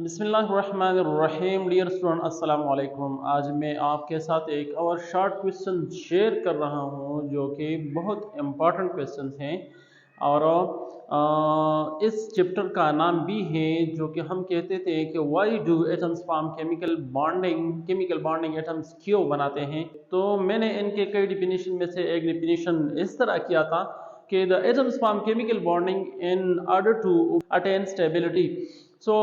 बिस्मिल्लाहिर्रहमानिर्रहीम। Dear student, अस्सलाम वालेकुम। आज मैं आपके साथ एक और शॉर्ट क्वेश्चन शेयर कर रहा हूँ जो कि बहुत इम्पॉर्टेंट क्वेश्चन हैं। और इस चैप्टर का नाम भी है जो कि हम कहते थे कि why do atoms form chemical bonding atoms क्यों बनाते हैं। तो मैंने इनके कई डिफिनीशन में से एक डिफिनीशन इस तरह किया था कि the atoms form chemical bonding in order to attain stability. So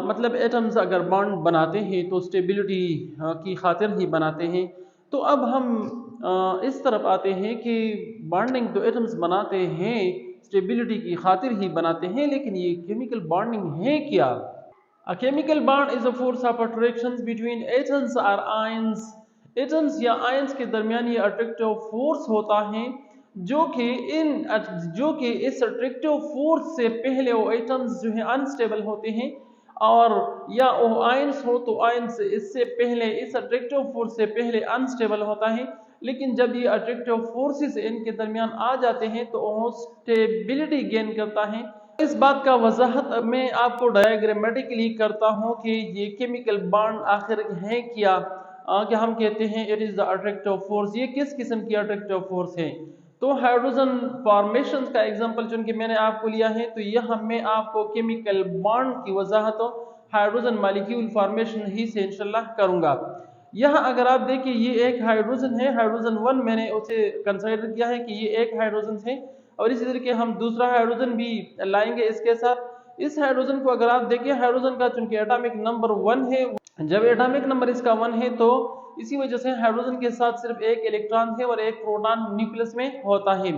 मतलब एटम्स अगर बॉन्ड बनाते हैं तो स्टेबिलिटी की खातिर ही बनाते हैं। तो अब हम इस तरफ आते हैं कि बॉन्डिंग तो एटम्स बनाते हैं स्टेबिलिटी की खातिर ही बनाते हैं, लेकिन ये केमिकल बॉन्डिंग है क्या? A chemical bond is a force of attraction between atoms or ions. Atoms या आयंस के दरमियान ये अट्रैक्टिव फोर्स होता है जो कि इस अट्रैक्टिव फोर्स से पहले वो एटम्स जो है अनस्टेबल होते हैं, और या वो आयंस हो तो आयंस इससे पहले इस अट्रैक्टिव फोर्स से पहले अनस्टेबल होता है। लेकिन जब ये अट्रैक्टिव फोर्सेस इनके दरमियान आ जाते हैं तो वो स्टेबिलिटी गेन करता है। इस बात का वजाहत मैं आपको डायग्रामेटिकली करता हूं कि ये केमिकल बॉन्ड आखिर है क्या। कि हम कहते हैं it is the attractive force. ये किस किस्म की अट्रैक्टिव फोर्स है? तो हाइड्रोजन फॉर्मेशन का एग्जांपल चुनके मैंने आपको लिया है, तो यह मैं आपको केमिकल बॉन्ड की वजाहत हाइड्रोजन मॉलिक्यूल फॉर्मेशन ही से इंशाल्लाह करूंगा। यहाँ अगर आप देखिए ये एक हाइड्रोजन है, हाइड्रोजन 1 मैंने उसे कंसीडर किया है कि ये एक हाइड्रोजन है, और इसी तरीके हम दूसरा हाइड्रोजन भी लाएंगे इसके साथ। इस हाइड्रोजन को अगर आप देखिए, हाइड्रोजन का चूंकि एटॉमिक नंबर 1 है, जब एटॉमिक नंबर इसका 1 है तो इसी वजह से हाइड्रोजन के साथ सिर्फ एक इलेक्ट्रॉन है और एक प्रोटॉन न्यूक्लियस में होता है।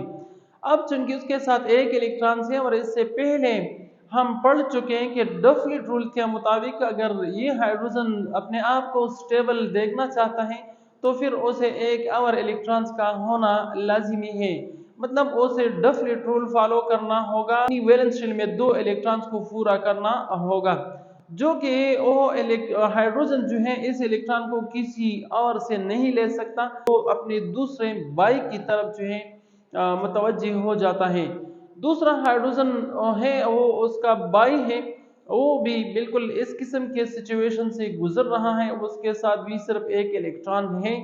अब चूंकि उसके साथ एक इलेक्ट्रॉन है, और इससे पहले हम पढ़ चुके हैं कि डफलिट रूल के मुताबिक अगर ये हाइड्रोजन अपने आप को स्टेबल देखना चाहता है तो फिर उसे एक और इलेक्ट्रॉन्स का होना लाजिमी है। मतलब उसे डफलिट रूल फॉलो करना होगा, वैलेंस शेल में 2 इलेक्ट्रॉन्स को पूरा करना होगा, जो कि वो हाइड्रोजन जो है इस इलेक्ट्रॉन को किसी और से नहीं ले सकता, तो अपने दूसरे बाई की तरफ जो है मुतवज्जी हो जाता है। दूसरा हाइड्रोजन है वो उसका बाई है, वो भी बिल्कुल इस किस्म के सिचुएशन से गुजर रहा है, उसके साथ भी सिर्फ एक इलेक्ट्रॉन है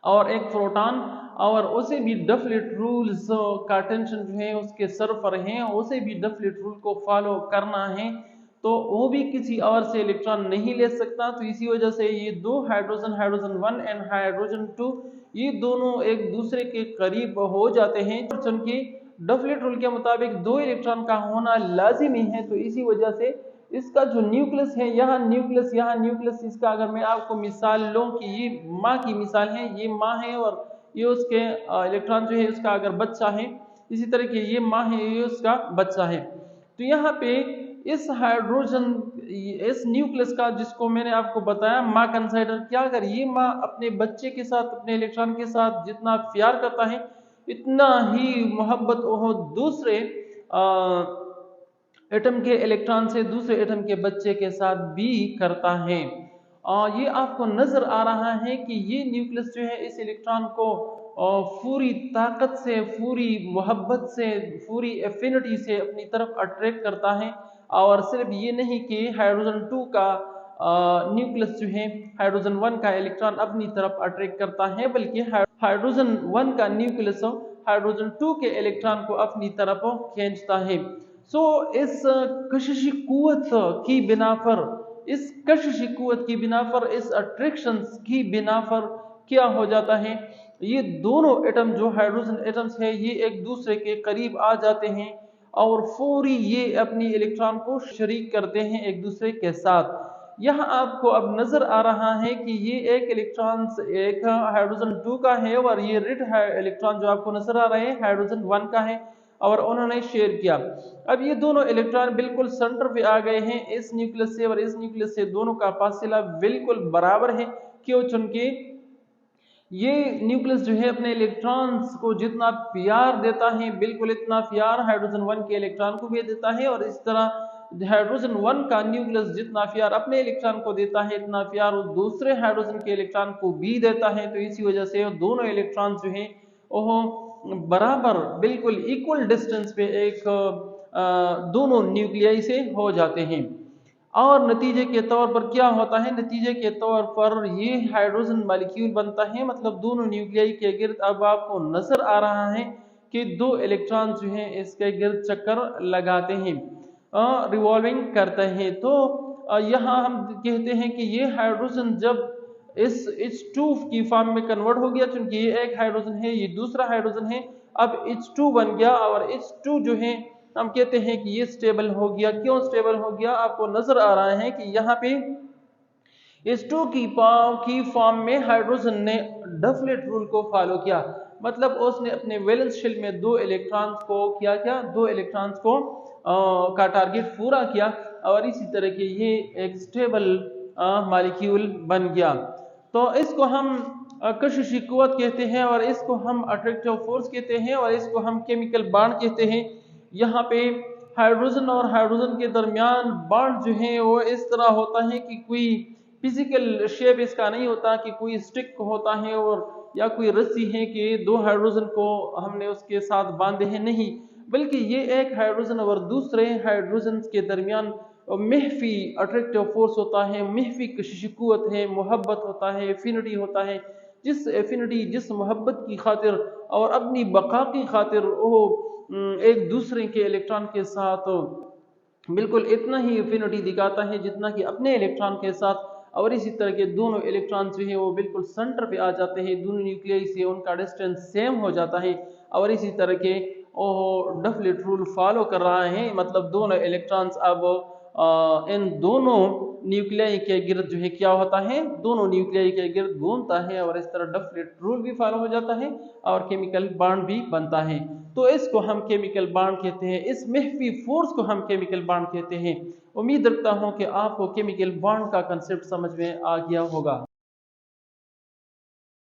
और एक प्रोटॉन, और उसे भी डफलिट रूल्स का टेंशन जो है उसके सर पर है, उसे भी डफलिट रूल को फॉलो करना है, तो वो भी किसी और से इलेक्ट्रॉन नहीं ले सकता। तो इसी वजह से ये दो हाइड्रोजन, हाइड्रोजन 1 एंड हाइड्रोजन 2, ये दोनों एक दूसरे के करीब हो जाते हैं, चूंकि डफलिट रूल के मुताबिक 2 इलेक्ट्रॉन का होना लाजिमी है। तो इसी वजह से इसका जो न्यूक्लियस है, यहाँ न्यूक्लियस इसका अगर मैं आपको मिसाल लूँ कि ये माँ की मिसाल है, ये माँ है और ये उसके इलेक्ट्रॉन जो है इसका अगर बच्चा है, इसी तरह के ये माँ है, ये उसका बच्चा है। तो यहाँ पे इस हाइड्रोजन, इस न्यूक्लियस का जिसको मैंने आपको बताया माँ कंसाइडर, क्या अगर ये माँ अपने बच्चे के साथ, अपने इलेक्ट्रॉन के साथ जितना प्यार करता है इतना ही मोहब्बत वो दूसरे एटम के इलेक्ट्रॉन से, दूसरे एटम के बच्चे के साथ भी करता है। ये आपको नजर आ रहा है कि ये न्यूक्लियस जो है इस इलेक्ट्रॉन को पूरी ताकत से, पूरी मोहब्बत से, पूरी एफिनिटी से अपनी तरफ अट्रैक्ट करता है। और सिर्फ ये नहीं कि हाइड्रोजन 2 का न्यूक्लियस जो है हाइड्रोजन 1 का इलेक्ट्रॉन अपनी तरफ अट्रैक्ट करता है, बल्कि हाइड्रोजन 1 का न्यूक्लियस हाइड्रोजन 2 के इलेक्ट्रॉन को अपनी तरफ खींचता है। सो इस कशिशी कुव्वत की बिना पर, इस अट्रैक्शन की बिना पर क्या हो जाता है, ये दोनों एटम जो हाइड्रोजन एटम्स है ये एक दूसरे के करीब आ जाते हैं और फौरी ये अपनी इलेक्ट्रॉन को शरीक करते हैं एक दूसरे के साथ। यहाँ आपको अब नजर आ रहा है कि ये एक इलेक्ट्रॉन एक हाइड्रोजन 2 का है और ये रेड इलेक्ट्रॉन जो आपको नजर आ रहे हैं हाइड्रोजन 1 का है, और उन्होंने शेयर किया। अब ये दोनों इलेक्ट्रॉन बिल्कुल सेंटर पे आ गए हैं इस न्यूक्लियस से, और इस न्यूक्लियस से दोनों का फासिला बिल्कुल बराबर है। क्यों? चूंकि ये न्यूक्लियस जो है अपने इलेक्ट्रॉन्स को जितना प्यार देता है, बिल्कुल इतना प्यार हाइड्रोजन 1 के इलेक्ट्रॉन को भी देता है, और इस तरह हाइड्रोजन 1 का न्यूक्लियस जितना प्यार अपने इलेक्ट्रॉन को देता है इतना प्यार वो दूसरे हाइड्रोजन के इलेक्ट्रॉन को भी देता है। तो इसी वजह से दोनों इलेक्ट्रॉन जो है वो बराबर, बिल्कुल इक्वल डिस्टेंस पे एक दोनों न्यूक्लियाई से हो जाते हैं। और नतीजे के तौर पर क्या होता है, नतीजे के तौर पर ये हाइड्रोजन मॉलिक्यूल बनता है, मतलब दोनों न्यूक्लियाई के गिर्द अब आपको नजर आ रहा है कि दो इलेक्ट्रॉन जो हैं इसके गिर्द चक्कर लगाते हैं, रिवॉल्विंग करते हैं। तो यहाँ हम कहते हैं कि ये हाइड्रोजन जब इस H2 की फॉर्म में कन्वर्ट हो गया, क्योंकि ये एक हाइड्रोजन है, ये दूसरा हाइड्रोजन है, अब H2 बन गया, और H2 जो है हम कहते हैं कि ये स्टेबल हो गया। क्यों स्टेबल हो गया, आपको नजर आ रहा है कि यहाँ पे H2 की फॉर्म में हाइड्रोजन ने डफलेट रूल को फॉलो किया, मतलब उसने अपने वैलेंस शेल में दो इलेक्ट्रॉन्स को क्या दो इलेक्ट्रॉन्स को का टारगेट पूरा किया, और इसी तरह के ये एक स्टेबल मॉलिक्यूल बन गया। तो इसको हम कशिशी कुव्वत कहते हैं, और इसको हम अट्रैक्टिव फोर्स कहते हैं, और इसको हम केमिकल बॉन्ड कहते हैं। यहाँ पे हाइड्रोजन और हाइड्रोजन के दरमियान बॉन्ड जो है वो इस तरह होता है कि कोई फिजिकल शेप इसका नहीं होता कि कोई स्टिक होता है और या कोई रस्सी है कि दो हाइड्रोजन को हमने उसके साथ बांधे हैं, नहीं, बल्कि ये एक हाइड्रोजन और दूसरे हाइड्रोजन के दरमियान महफी अट्रैक्टिव फोर्स होता है, महफी कशिश कुव्वत है, मोहब्बत होता है, एफिनिटी होता है। जिस एफिनिटी, जिस मोहब्बत की खातिर और अपनी बका की खातिर वो एक दूसरे के इलेक्ट्रॉन के साथ बिल्कुल इतना ही एफिनिटी दिखाता है जितना कि अपने इलेक्ट्रॉन के साथ, और इसी तरह के दोनों इलेक्ट्रॉन जो है वो बिल्कुल सेंटर पे आ जाते हैं, दोनों न्यूक्लियाई से उनका डिस्टेंस सेम हो जाता है, और इसी तरह के डफलेट रूल फॉलो कर रहा है, मतलब दोनों इलेक्ट्रॉन्स अब इन दोनों न्यूक्लियाई के गिर्द जो है क्या होता है, दोनों न्यूक्लियाई के गिर्द घूमता है, और इस तरह डफलेट रूल भी फॉलो हो जाता है और केमिकल बॉन्ड भी बनता है। तो इसको हम केमिकल बॉन्ड कहते हैं, इस महफी फोर्स को हम केमिकल बॉन्ड कहते हैं। उम्मीद रखता हूं कि आपको केमिकल बॉन्ड का कंसेप्ट समझ में आ गया होगा।